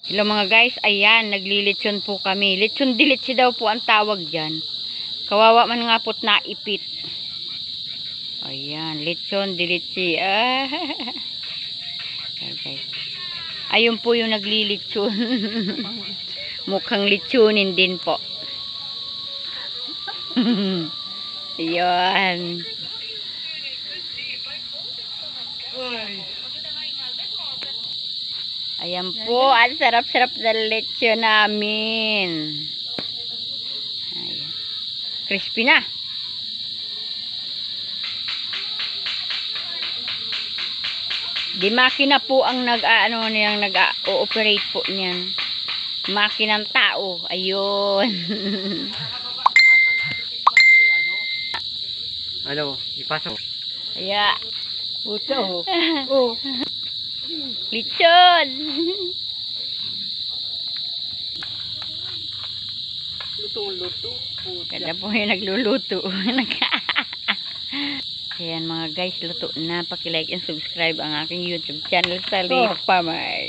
Hello mga guys, ayan, naglilitsyon po kami. Litsyon dilitsi daw po ang tawag dyan. Kawawa man nga po't naipit. Ayan, litsyon dilitsi. Okay. Ayun po yung naglilitsyon. Mukhang litsunin din po. Ayan. Ayan po, ang sarap-sarap na lechon namin. Ayan. Crispy na. Di makina po ang nag-ooperate po niyan. Makinang tao. Ayun. Ano, ipasok. Ayan. Puso. Oh. Lechon. Luto. Kada po yung nagluluto. Ayan mga guys, luto na. Paki-like and subscribe ang aking YouTube channel, Sally Farmer.